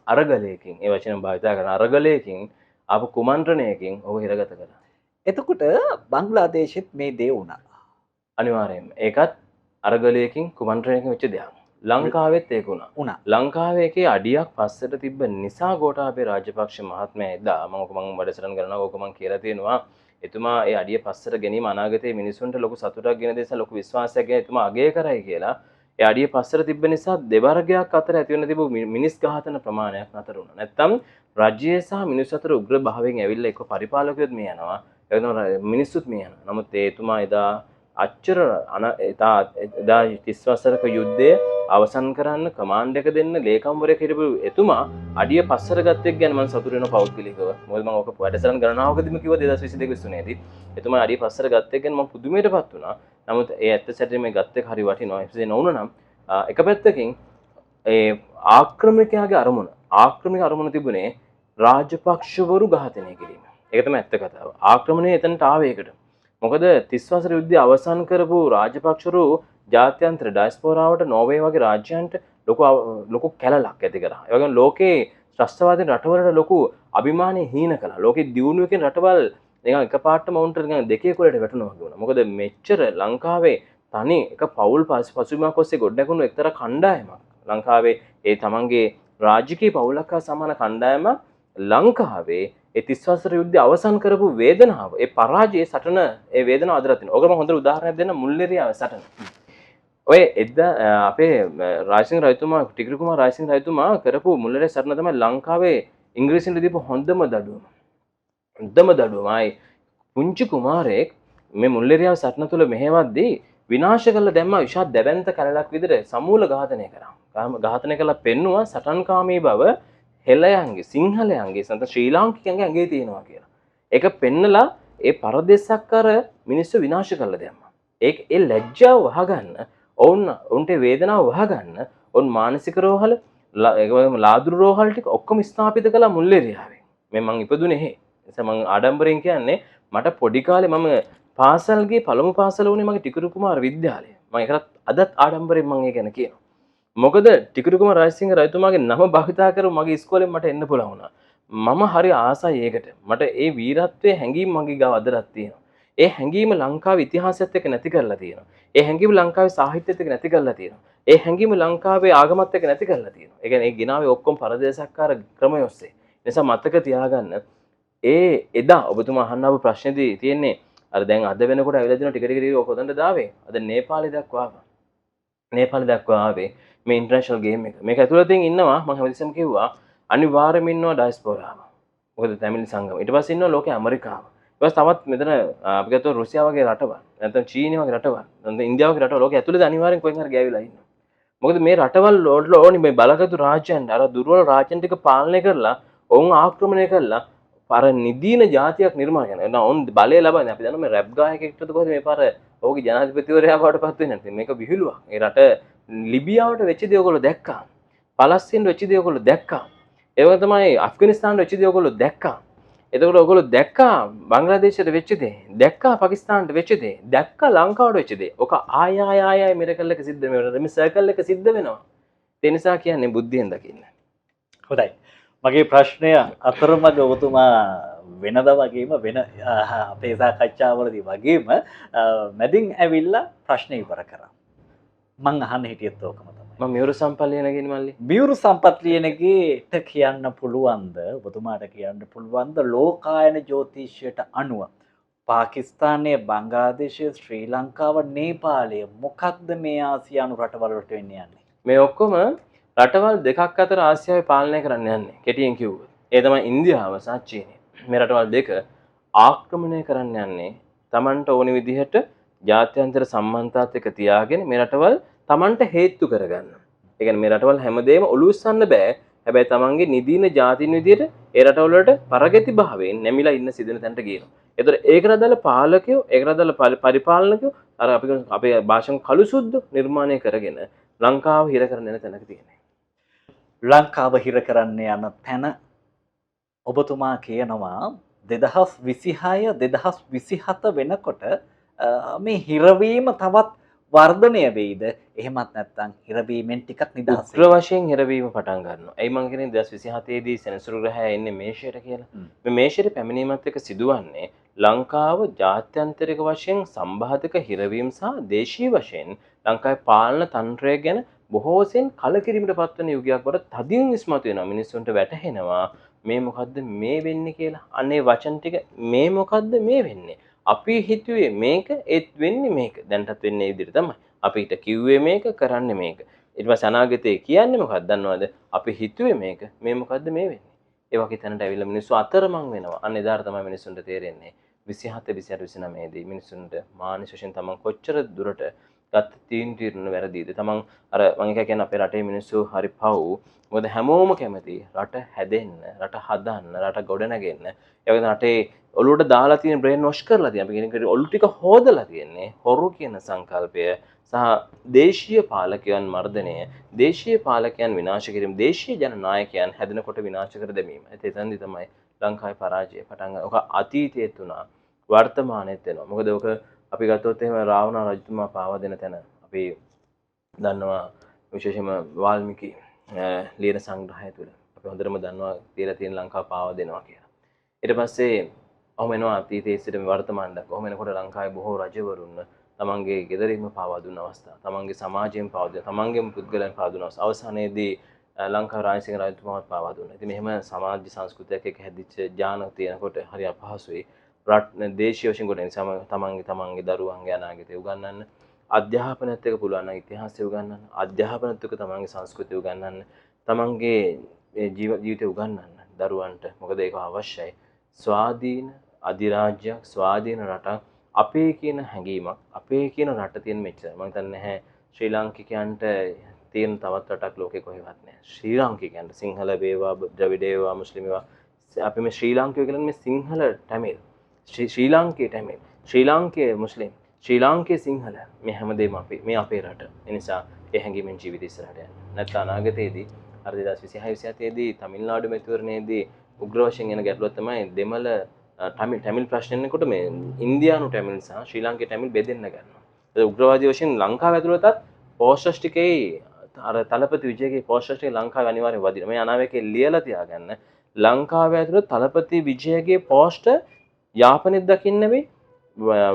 ඒ වචන භාවිතා කරන අරගලයකින් ආපු කුමන්ත්‍රණයකින් ඔහු හිරගත කළා. එතකොට බංග්ලාදේශෙත් මේ දේ වුණා. අනිවාර්යයෙන්ම ඒකත් අරගලයකින් කුමන්ත්‍රණයකින් වෙච්ච දෙයක්. ලංකාවෙත් ඒක වුණා. ලංකාවේ එකේ අඩියක් පස්සට තිබ්බ නිසා ගෝඨාභය රාජපක්ෂ මහත්මයා එදා මම වැඩසටහන් කරනවා ඕක මම කියලා තියෙනවා. එතුමා ඒ අඩිය පස්සට ගැනීම අනාගතයේ මිනිසුන්ට ලොකු සතුටක් ගෙන දෙස ලොකු විශ්වාසයක් ගෙන එතුමා අගය කරයි කියලා. ඒ අඩිය පස්සට තිබ්බ නිසා දෙවර්ගයක් අතර ඇති වෙන තිබු මිනිස් ඝාතන ප්‍රමාණයක් නතර වුණා. නැත්තම් රාජ්‍යය සහ මිනිස් අතර උග්‍ර භාවයෙන් ඇවිල්ලා එක්ක පරිපාලකයොත් මේ යනවා. එතන මිනිස්සුත් මේ යනවා. නමුත් ඒ එතුමා එදා අච්චර එදා 30 වසරක යුද්ධය අවසන් කරන්න කමාන්ඩ් එක දෙන්න ලේකම්වරයෙක් හිටපු එතුමා අඩිය පස්සට ගත්ත එක ගැන මම සතුටු වෙනවා පෞද්ගලිකව. මොකද මම ඔක වැඩසටහන් ගණනාවකදීම කිව්වා 2022 23 දී. එතුමා අඩිය පස්සට ගත්ත එක ගැන මම පුදුමයටපත් වුණා. නමුත් ඒ ඇත්ත සැටින් මේ ගත්ත එක හරි වටිනවා. එසේ නොවුන නම් එක පැත්තකින් ඒ ආක්‍රමණිකයාගේ අරමුණ තිබුණේ රාජපක්ෂවරු ඝාතනය කිරීම. ඒක තමයි ඇත්ත කතාව. ආක්‍රමණය එතනට ආවේ ඒකට. මොකද 30 වසර යුද්ධය අවසන් කරපු රාජපක්ෂවරු ජාත්‍යන්තර ඩයස්පෝරාවට නෝර්වේ වගේ රාජ්‍යයන්ට ලොකු කැලලක් ඇති කරා. ඒ වගේම ලෝකේ ත්‍රස්තවාදීන් රටවලට ලොකු අභිමානය හීන කළා. ලෝකේ දියුණුව කියන රටවල් නිකන් එකපාරටම වුන්ට නිකන් දෙකේ කුලට වැටුණා වගේ වුණා. මොකද මෙච්චර ලංකාවේ තනි එක පවුල් පසුබිමක් ඔස්සේ ගොඩනැගුණු එක්තරා කණ්ඩායමක් ලංකාවේ ඒ තමන්ගේ රාජකීය පවුලක් හා සමාන කණ්ඩායමක් ලංකාවේ ඒ 30 වසර යුද්ධය අවසන් කරපු වේදනාව ඒ පරාජයේ සටන ඒ වේදනාව අදලා තියෙනවා. ඔක මම හොඳට උදාහරණයක් දෙන්න මුල්ලේරියාවේ සටන. ඔය එදා අපේ රාජසිංහ රජතුමා ටිකරි කුමාර රාජසිංහ රජතුමා කරපු මුල්ලේරියා සටන තමයි ලංකාවේ ඉංග්‍රීසින් දීපු හොඳම දඩුවමයි. පුංචි කුමාරයෙක් මේ මුල්ලේරියාව සටන තුළ මෙහෙවද්දී විනාශ කළ දැම්මා විශාල දැවැන්ත කැලලක් විදිහට සමූල ඝාතනය කරා. ඝාතනය කළා පෙන්නුවා සටන්කාමී බව හෙළයන්ගේ සිංහලයන්ගේ සඳ ශ්‍රී ලාංකිකයන්ගේ ඇඟේ තියෙනවා කියලා. ඒක පෙන්නලා ඒ පරදේශක්කර මිනිස්සු විනාශ කළා දැම්මා. ඒ ලැජ්ජාව වහගන්න, ඔවුන්ට වේදනාව වහගන්න, ඔවුන් මානසික රෝහල, ඒ වගේම ලාදුරු රෝහල් ටික ඔක්කොම ස්ථාපිත කළා මුල්ලේරියාවේ. මේ මං ඉපදුනේ එහෙ. නිසා මං ආඩම්බරෙන් කියන්නේ මට පොඩි කාලේ මම පාසල් ගියේ පළමු පාසල වුණේ මගේ ටිකරු කුමාර විද්‍යාලය. මම ඒකට අදත් ආඩම්බරෙන් මං ඒ ගැන කියනවා. මොකද ටිකරු කුමාර රාජසිංහ රජතුමාගේ නම භාවිතා කරව මගේ ඉස්කෝලෙන් මට එන්න පුළුවන් වුණා. මම හරි ආසයි ඒකට. මට ඒ වීරත්වයේ හැඟීම් මගේ ගාව අදටත් තියෙනවා. ඒ හැඟීම ලංකාවේ ඉතිහාසයත් එක්ක නැති කරලා තියෙනවා. ඒ හැඟීම ලංකාවේ සාහිත්‍යයත් එක්ක නැති කරලා තියෙනවා. ඒ හැඟීම ලංකාවේ ආගමත් එක්ක නැති කරලා තියෙනවා. ඒ කියන්නේ ඒ ගිනාවේ ඔක්කොම පරදේශක්කාර ක්‍රමය ඔස්සේ. නිසා මතක තියාගන්න එදා ඔබතුමා අහන්න ආපු ප්‍රශ්නේදී තියෙන්නේ අර දැන් අද වෙනකොට ඇවිල්ලා දින ටික ටික ඔක හොදන්න දාවේ. අද නේපාලෙ දක්වා ආවේ. මේ ඉන්ටර්නැෂනල් ගේම් එක. මේක ඇතුළතින් ඉන්නවා මම හැමතිස්සෙම කිව්වා අනිවාර්යයෙන්ම ඉන්නවා ඩයස්පෝරාව. මොකද තැමිලි සංගම. ඊට පස්සේ ඉන්නවා ලෝකේ ඇමරිකාව. ඊට පස්සේ තවත් මෙතන අපි ගත්තොත් රුසියාව වගේ රටවල්. නැත්නම් චීනය වගේ රටවල්. නැත්නම් ඉන්දියාව වගේ රටවල් ලෝකේ ඇතුළත අනිවාර්යෙන් කොහෙන් හරි ගෑවිලා ඉන්නවා. මොකද මේ රටවල් වල ඕනි මේ බලගත්තු රාජ්‍යයන් අර දුර්වල රාජ්‍යයන් ටික පාලනය කරලා ඔවුන් ආක්‍රමණය කරලා අර නිදීන ජාතියක් නිර්මාණය කරනවා. එහෙනම් ඔවුන් බලය ලබන්නේ අපි දන්නවා මේ රැප් ගායකයෙක්ටද කොහොමද මේ පාර ඔහුගේ ජනාධිපතිවරයා බවටපත් වෙන්නේ නැත්නම් මේක විහිළුවක්. ඒ රට ලිබියාවට වෙච්ච දේ ඔයගොල්ලෝ දැක්කා. පලස්තීනට වෙච්ච දේ ඔයගොල්ලෝ දැක්කා. ඒ වගේ තමයි අෆ්ගනිස්තානට වෙච්ච දේ ඔයගොල්ලෝ දැක්කා. එතකොට ඔයගොල්ලෝ දැක්කා බංග්ලාදේශයට වෙච්ච දේ, දැක්කා පාකිස්තානට වෙච්ච දේ, දැක්කා ලංකාවට වෙච්ච දේ. ඔක ආය මිරකල් එක සිද්ධ වෙනවා. මේ සර්කල් එක සිද්ධ වෙනවා. ඒ නිසා කියන්නේ බුද්ධියෙන් දකින්න. හොඳයි. මගේ ප්‍රශ්නය අතරමඟ ඔබතුමා වෙනද වගේම වෙන අපේ සාකච්ඡාවලදී වගේම මැදින් ඇවිල්ලා ප්‍රශ්න ඉවර කරා. මං අහන්න හිටියත් ඕකම තමයි. මම මියුරු සම්පල්ලියනගෙන මල්ලි. මියුරු සම්පත් ලියනගේට කියන්න පුළුවන්ද ඔබතුමාට කියන්න පුළුවන්ද ලෝකායන ජ්‍යොතිෂයට අනුව පාකිස්තානය බංග්ලාදේශය ශ්‍රී ලංකාව නේපාලය මොකක්ද මේ ආසියානු රටවලට වෙන්න යන්නේ? මේ ඔක්කොම රටවල් දෙකක් අතර ආසියාවේ පාලනය කරන්න යන්නේ. කෙටියෙන් කිව්වොත්. ඒ තමයි ඉන්දියාව සහ චීනය. මේ රටවල් දෙක ආක්‍රමණය කරන්න යන්නේ Tamanට ඕනි විදිහට ජාත්‍යන්තර සම්බන්ධතාවත් එක තියාගෙන මේ රටවල් Tamanට හේතු කරගන්න. ඒ කියන්නේ මේ රටවල් හැමදේම ඔලුස්සන්න බෑ. හැබැයි Tamanගේ නිදීන ජාතින් විදිහට ඒ රටවල් වලට පරගති භාවයෙන් නැමිලා ඉන්න සිදෙන තැනට ගේනවා. ඒතර ඒකට අදාළ පාලකයෝ, ඒකට අදාළ පරිපාලනකයෝ අර අපේ භාෂාවෙන් කළු සුද්ද නිර්මාණය කරගෙන ලංකාව හිර කරන්න යන තැනක තියෙනවා. ලංකාව හිර කරන්න යන තැන ඔබතුමා කියනවා 2026 2027 වෙනකොට මේ හිරවීම තවත් වර්ධනය වෙයිද? එහෙමත් නැත්නම් හිරවීමෙන් ටිකක් නිදහස් උග්‍ර වශයෙන් හිරවීම පටන් ගන්නවා. එයි මං කියන්නේ 2027 දී සෙනසුරු ග්‍රහය එන්නේ මේෂයට කියලා. මේ මේෂයට පැමිණීමත් එක්ක සිදුවන්නේ ලංකාව ජාත්‍යන්තරික වශයෙන් සම්බාධක හිරවීම සහ දේශීය වශයෙන් ලංකාවේ පාලන තන්ත්‍රය ගැන බොහෝසෙන් කලකිරීමට පත්වන යුගයක් වඩ තදින් ඉස්මතු වෙනවා. මිනිස්සුන්ට වැටහෙනවා මේ මොකද්ද මේ වෙන්නේ කියලා. අනේ වචන ටික මේ මොකද්ද මේ වෙන්නේ? අපි හිතුවේ මේක ඒත් වෙන්නේ මේක. දැන්ටත් වෙන්නේ මේ විදිහට තමයි. අපිට කිව්වේ මේක කරන්නේ මේක. ඊට පස්සේ අනාගතේ කියන්නේ මොකක්ද දන්නවද? අපි හිතුවේ මේක මේ මොකද්ද මේ වෙන්නේ? ඒ වගේ තැනට ඇවිල්ලා මිනිස්සු අතරමං වෙනවා. අන්න එදාට තමයි මිනිස්සුන්ට තේරෙන්නේ 27 28 29 දී මිනිස්සුන්ට මානසික වශයෙන් තමන් කොච්චර දුරට ගත තීන්දුව වැරදිද? තමන් අර මම එක කියන්නේ අපේ රටේ මිනිස්සු හරි පව්. මොකද හැමෝම කැමති රට හැදෙන්න, රට හදන්න, රට ගොඩනගෙන්න. ඒ වගේ රටේ ඔළුවට දාලා තියෙන බ්‍රේන් වොෂ් කරලා තියෙන අපි කියන ඔළුව ටික හොදලා තියෙන්නේ හොරු කියන සංකල්පය සහ දේශීය පාලකයන් මර්ධනය, දේශීය පාලකයන් විනාශ කිරීම, දේශීය ජනනායකයන් හැදෙනකොට විනාශ කර දැමීම. එතෙන්දී තමයි ලංකාවේ පරාජය පටන් ගන්න. ඔක අතීතයේත් උනා, වර්තමානයේත් වෙනවා. මොකද ඔක අපි ගත්තොත් එහෙම රාවණ රජතුමා පාවා දෙන තැන අපි දන්නවා විශේෂයෙන්ම වාල්මීකි ලියන සංග්‍රහය තුළ අපි හොඳටම දන්නවා තියලා තියෙන ලංකාව පාවා දෙනවා කියලා. ඊට පස්සේ ඔහොම එනවා අතීතයේ සිට මේ වර්තමාන දක්වා. ඔහොම එනකොට ලංකාවේ බොහෝ රජවරුන් තමන්ගේ ගෙදරින්ම පාවා දුන්න අවස්ථා, තමන්ගේ සමාජයෙන් පාවා දුන්න, තමන්ගේම පුද්ගලයන් පාවා දුන්න අවස්ථා. අවසානයේදී ලංකාව රාජසිංහ රජතුමාත් පාවා දුන්නා. ඉතින් මෙහෙම සමාජ සංස්කෘතියක් එක්ක හැදිච්ච ජාන තියෙනකොට හරි අපහසුයි. රට දේශීය වශයෙන් කොට නිසාම තමන්ගේ දරුවන්ගේ අනාගතය උගන්වන්න, අධ්‍යාපනයත් එක්ක පුළුවන් නම් ඉතිහාසය උගන්වන්න, අධ්‍යාපනයත් එක්ක තමන්ගේ සංස්කෘතිය උගන්වන්න, තමන්ගේ ජීවිතය උගන්වන්න දරුවන්ට. මොකද ඒක අවශ්‍යයි. ස්වාධීන අධිරාජ්‍යයක්, ස්වාධීන රටක්, අපේ කියන හැඟීමක්, අපේ කියන රට තියෙන මෙච්චර. මම හිතන්නේ නැහැ ශ්‍රී ලාංකිකයන්ට තියෙන තවත් රටක් ලෝකේ කොහෙවත් නැහැ. ශ්‍රී ලාංකිකයන්ට සිංහල වේවා, ද්‍රවිඩ වේවා, මුස්ලිම් වේවා, අපි මේ ශ්‍රී ලාංකිකයෝ කියන්නේ මේ සිංහල තමිල්, ශ්‍රී ලාංකේය තමිල්, ශ්‍රී ලාංකේය මුස්ලිම්, ශ්‍රී ලාංකේය සිංහල, මේ හැමදේම මේ අපේ රට. ඒ නිසා ඒ හැඟීමෙන් ජීවිත ඉස්සරහට යන්න. නැත්නම් අනාගතයේදී අර 2026 27 දී තමිල්නාඩු මැතිවරණයේදී උග්‍ර වශයෙන් එන ගැටලුවක් තමයි දෙමළ තමිල් ප්‍රශ්න එනකොට මේ ඉන්දියානු තමිල් සහ ශ්‍රී ලාංකේය තමිල් බෙදෙන්න ගන්නවා. ඒ උග්‍රවාදී වශයෙන් ලංකාව ඇතුළතත් පෝස්ටර්ස් ටිකේ අර තලපති විජයගේ පෝස්ටර්ස් ටික ලංකාවේ අනිවාර්යෙන් වදිනවා. මේ අනාවැකේ ලියලා තියාගන්න. ලංකාවේ ඇතුළත තලපති විජයගේ පෝස්ටර් යාපනයේත් දකින්න වෙයි,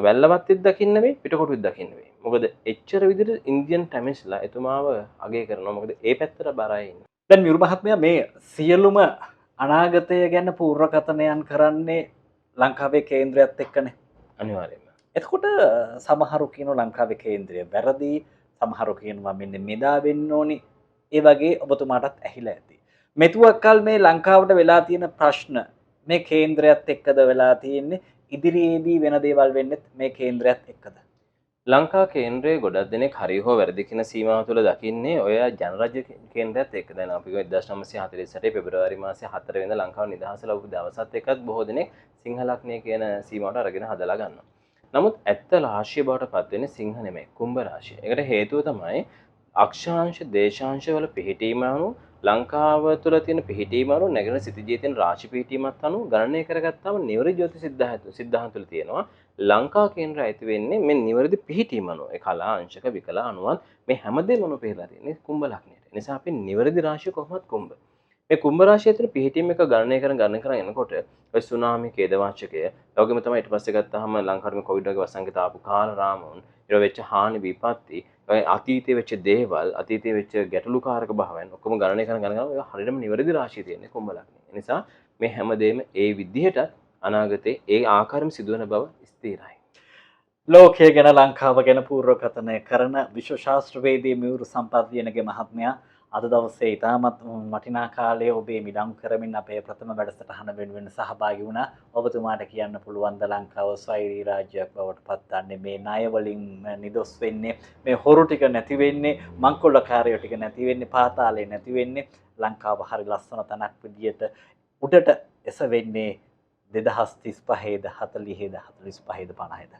වැල්ලවත්තේත් දකින්න වෙයි, පිටකොටුවෙත් දකින්න වෙයි. මොකද එච්චර විදිහට ඉන්දියන් තමිල්ස්ලා එතුමාව අගය කරනවා. මොකද ඒ පැත්තට බරයි ඉන්නේ. දැන් මියුරු මහත්මයා මේ සියලුම අනාගතය ගැන පූර්වකථනයන් කරන්නේ ලංකාවේ කේන්ද්‍රයත් එක්කනේ. අනිවාර්යයෙන්ම. එතකොට සමහරු කියනවා ලංකාවේ කේන්ද්‍රය වැරදි, සමහරු කියනවා මෙන්න මෙදා වෙන්න ඕනි. ඒ වගේ ඔබතුමාටත් ඇහිලා ඇති. මෙතුවක්කල් මේ ලංකාවට වෙලා තියෙන ප්‍රශ්න මේ කේන්ද්‍රයත් එක්කද වෙලා තියෙන්නේ? ඉදිරියේදී වෙන දේවල් වෙන්නෙත් මේ කේන්ද්‍රයත් එක්කද? ලංකා කේන්ද්‍රයේ ගොඩක් දෙනෙක් හරි හෝ වැරදි කියන සීමාව තුළ දකින්නේ ඔය ජනරාජ්‍ය කේන්ද්‍රයත් එක්ක. දැන් අපි 1948 පෙබරවාරි මාසයේ 4 වෙනිදා ලංකාව නිදහස ලැබපු දවසත් එක්කත් බොහෝ දෙනෙක් සිංහලක්ෂණය කියන සීමාවට අරගෙන හදලා ගන්නවා. නමුත් ඇත්ත රාශිය බවට පත් වෙන්නේ සිංහ නෙමෙයි, කුම්භ රාශිය. ඒකට හේතුව තමයි අක්ෂාංශ දේශාංශ වල පිහිටීම අනුව ලංකාව තුළ තියෙන පිහිටීම අනුව නැගෙන සිතිජයේ තියෙන රාශි පිහිටීමත් අනුව ගණනය කරගත්තාම නිවැරදි ජ්‍යොතිෂ සිද්ධාන්ත තුළ තියෙනවා ලංකා කේන්ද්‍රය ඇති වෙන්නේ මේ නිවැරදි පිහිටීම අනුව. ඒ කලා අංශක විකලා අනුවත් මේ හැමදේම අනුව පිළිලා තියෙන්නේ කුම්භ ලග්නයට. ඒ නිසා අපි නිවැරදි රාශිය කොහොමත් කුම්භ. මේ කුම්භ රාශිය ඇතුළේ පිහිටීම් එක ගණනය කරන එනකොට ඔය සුනාමි ඛේදවාචකය වගේම තමයි ඊට පස්සේ ගත්තාම ලංකාවේ කොවිඩ් වගේ වසංගත ආපු කාල රාමුන් ඊට වෙච්ච හානි විපත්ති ඔය අතීතයේ වෙච්ච දේවල් අතීතයේ වෙච්ච ගැටලුකාරක භාවයන් ඔක්කොම ගණනය කරන ඔය හරියටම නිවැරදි රාශිය තියෙන්නේ කුම්භ ලග්නේ. ඒ නිසා මේ හැමදේම ඒ විදිහට අනාගතේ ඒ ආකාරයෙන් සිදුවන බව ස්ථිරයි. ලෝකය ගැන ලංකාව ගැන පූර්වකථනය කරන විශ්ව ශාස්ත්‍රවේදී මියුරු සම්පත් ලියනගේ මහත්මයා අද දවසේ ඉතාමත් වටිනා කාලයේ ඔබේ මිඩම් කරමින් අපේ ප්‍රථම වැඩසටහන වෙනුවෙන් සහභාගී වුණා. ඔබතුමාට කියන්න පුළුවන් ද ලංකාව ස්වෛරී රාජ්‍යයක් බවට පත්වන්නේ මේ ණය වලින් නිදොස් වෙන්නේ මේ හොරු ටික නැති වෙන්නේ මංකොල්ලකාරයෝ ටික නැති වෙන්නේ පාතාලේ නැති වෙන්නේ ලංකාව හරි ලස්සන තැනක් විදියට උඩට එස වෙන්නේ 2035ද 40ද 45ද 50ද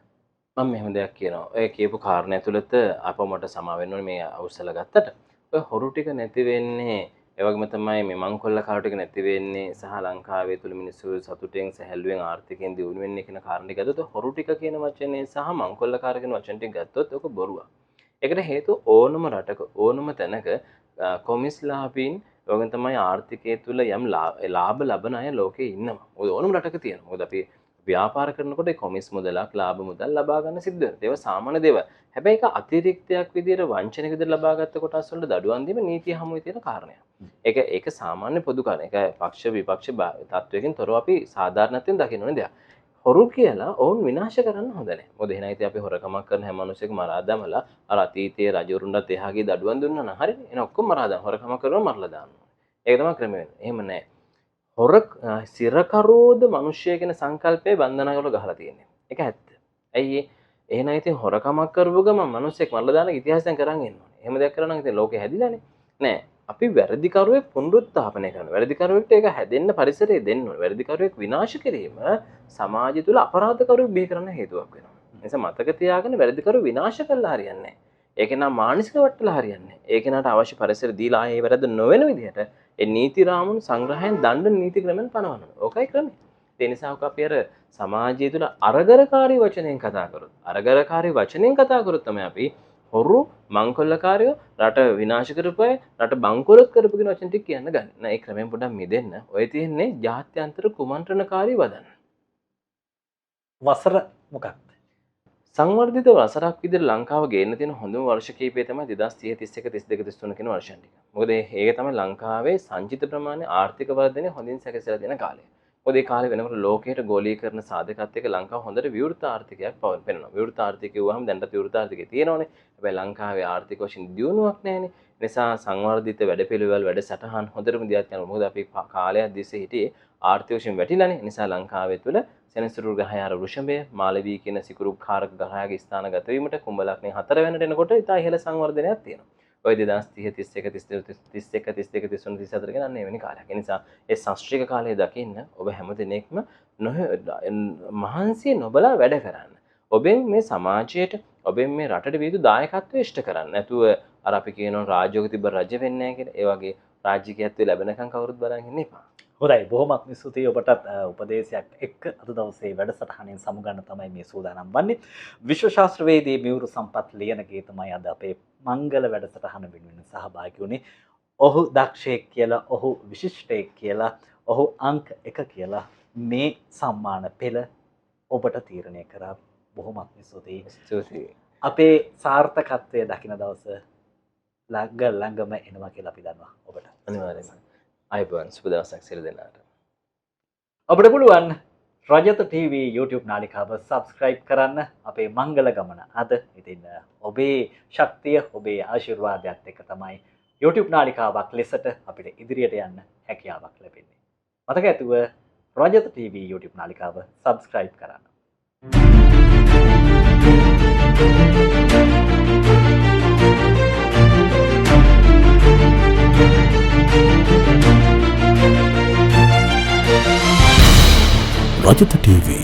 මම මෙහෙම දෙයක් කියනවා. ඔය කියපු කාරණා ඇතුළත අප මට සමා වෙන්න ඕනේ මේ අවසල ගත්තට. ඔය හොරු ටික නැති වෙන්නේ ඒ වගේම තමයි මේ මංකොල්ල කාර ටික නැති වෙන්නේ සහ ලංකාවේ තුල මිනිස්සු සතුටෙන් සැහැල්ලුවෙන් ආර්ථිකයෙන් දියුණු වෙන්නේ කියන කාරණේ ගත්තොත් හොරු ටික කියන වචනේ සහ මංකොල්ල කාර කියන වචන ටික ගත්තොත් ඒක බොරුවක්. ඒකට හේතුව ඕනම රටක ඕනම තැනක කොමිස්ලාපීන් වගේම තමයි ආර්ථිකයේ තුල යම් ලාභ ලබන අය ලෝකේ ඉන්නවා. මොකද ඕනම රටක තියෙනවා. මොකද අපි ව්‍යාපාර කරනකොට කොමිස් මුදලක් ලාභ මුදල් ලබා ගන්න සිද්ධ වෙනවා. ඒවා සාමාන්‍ය දේවල්. හැබැයි ඒක අතිරික්තයක් විදියට වංචනික විදියට ලබා ගත්ත කොටස් වලට දඩුවම් දීම නීතිය හමුවේ තියෙන කාරණයක්. ඒක සාමාන්‍ය පොදු කාරණයක්. ඒක පක්ෂ විපක්ෂ තත්වයකින් තොරව අපි සාධාරණත්වයෙන් දකින්න ඕනේ දෙයක්. හොරු කියලා ඔවුන් විනාශ කරන්න හොඳ නැහැ. මොකද එහෙනම් ඉතින් අපි හොරකමක් කරන හැම මිනිසෙක් මරා දැමලා අර අතීතයේ රජවරුන්ට එහාගේ දඩුවම් දුන්නා නම් හරිනේ. එහෙනම් ඔක්කොම මරා දාන්න. හොරකමක් කරනවා මරලා දානවා. ඒක තමයි ක්‍රමය වෙන්නේ. එහෙම නැහැ. හොර සිරකරෝද මිනිස්සය කියන සංකල්පය බන්ධනාවල ගහලා තියෙන්නේ. ඒක ඇත්ත. ඇයි එහෙනම් ඉතින් හොරකමක් කරපුව ගමන් මිනිස්සෙක් මරලා දාන ඉතිහාසයෙන් කරන් එන්න ඕනේ. එහෙම දෙයක් කරා නම් ඉතින් ලෝකෙ හැදිලානේ. නෑ. අපි වැරදිකරුවෙක් පුනරුත්ථාපනය කරනවා. වැරදිකරුවෙක්ට ඒක හැදෙන්න පරිසරය දෙන්න ඕනේ. වැරදිකරුවෙක් විනාශ කිරීම සමාජය තුල අපරාධකරුවෙක් බිහි කරන්න හේතුවක් වෙනවා. ඒ නිසා මතක තියාගන්න වැරදිකරුව විනාශ කළා හරියන්නේ නෑ. ඒක නම් මානසික වටලා හරියන්නේ නෑ. ඒක නට අවශ්‍ය පරිසර දීලා ආයේ වැරද්ද නොවන විදිහට ඒ නීති රාමුන් සංග්‍රහයෙන් දණ්ඩ නීති ක්‍රමෙන් පනවනවා. ඕකයි ක්‍රමය. ඒ නිසා අපි අර සමාජය තුළ අරගරකාරී වචනෙන් කතා කරොත් අරගරකාරී වචනෙන් කතා කරොත් තමයි අපි හොරු මංකොල්ලකාරයෝ රට විනාශ කරපු අය රට බංකොලොත් කරපු කියන වචන ටික කියන්න ගන්න. නෑ ඒ ක්‍රමෙන් පොඩ්ඩක් මිදෙන්න. ඔය තියෙන්නේ ජාත්‍යන්තර කුමන්ත්‍රණකාරී වදන. වසර මොකක්ද? සංවර්ධිත වසරක් විදිහට ලංකාව ගේන්න තියෙන හොඳම වර්ෂ කීපය තමයි 2030 31 32 33 කියන වර්ෂයන් ටික. මොකද ඒක තමයි ලංකාවේ සංචිත ප්‍රමාණය ආර්ථික වර්ධනය හොඳින් සැකසෙලා දෙන කාලය. මොකද ඒ කාලේ වෙනකොට ලෝකයට ගෝලීකරණ සාධකත් එක්ක ලංකාව හොඳට විවෘත ආර්ථිකයක් පවත්වනවා. විවෘත ආර්ථිකය කිව්වහම දැන්ට විවෘත ආර්ථිකය තියෙනවනේ. හැබැයි ලංකාවේ ආර්ථික වශයෙන් දියුණුවක් නැහැනේ. නිසා සංවර්ධිත වැඩපිළිවෙල වැඩසටහන් හොඳටම දියත් යනවා. මොකද අපි කාලයක් තිස්සේ හිටියේ ආර්ථික වශයෙන් වැටිලානේ. නිසා ලංකාවේ තුල සෙනසුරු ග්‍රහය අර වෘෂභය මාලවී කියන සිකුරු කාරක ග්‍රහයාගේ ස්ථානගත වීමට කුම්භ ලග්නේ 4 වෙනිට එනකොට ඉතා ඉහළ සංවර්ධනයක් තියෙනවා. ඔය 2030 31 32 33 34 කියන අන්න එවැනි කාලයක්. ඒ නිසා ඒ සංස්කෘතික කාලය දකින්න ඔබ හැම දිනෙකම මහන්සිය නොබලා වැඩ කරන්න. ඔබෙන් මේ සමාජයට ඔබෙන් මේ රටට වියදු දායකත්වය ඉෂ්ට කරන්න. නැතුව අර අපි කියනවා රාජ්‍යෝග තිබ්බ රජ වෙන්නේ නැහැ කියලා. ඒ වගේ රාජ්‍යකීයත්වය ලැබෙනකන් කවුරුත් බලන් ඉන්න එපා. හොඳයි බොහොමත් ස්තුතියි ඔබටත් උපදේශයක් එක්ක අද දවසේ වැඩසටහනෙන් සමුගන්න තමයි මේ සූදානම් වන්නේ. විශ්ව ශාස්ත්‍රවේදී මියුරු සම්පත් ලියනගේ තමයි අද අපේ මංගල වැඩසටහන වෙනුවෙන් සහභාගී වුණේ. ඔහු දක්ෂයෙක් කියලා, ඔහු විශිෂ්ටයෙක් කියලා, ඔහු අංක 1 කියලා මේ සම්මාන පෙළ ඔබට තීරණය කරා. බොහොමත් ස්තුතියි. අපේ සාර්ථකත්වය දකින දවස ළඟම එනවා කියලා අපි දන්නවා ඔබට. අනිවාර්යයෙන්ම. අයිබෝන් සුබ දවසක් සියලු දෙනාට. ඔබට පුළුවන් රජත TV YouTube නාලිකාව subscribe කරන්න අපේ මංගල ගමන අද. ඉතින් ඔබේ ශක්තිය ඔබේ ආශිර්වාදයත් එක්ක තමයි YouTube නාලිකාවක් ලෙසට අපිට ඉදිරියට යන්න හැකියාවක් ලැබෙන්නේ. මතක ඇතුව රජත TV YouTube නාලිකාව subscribe කරන්න. Rajata TV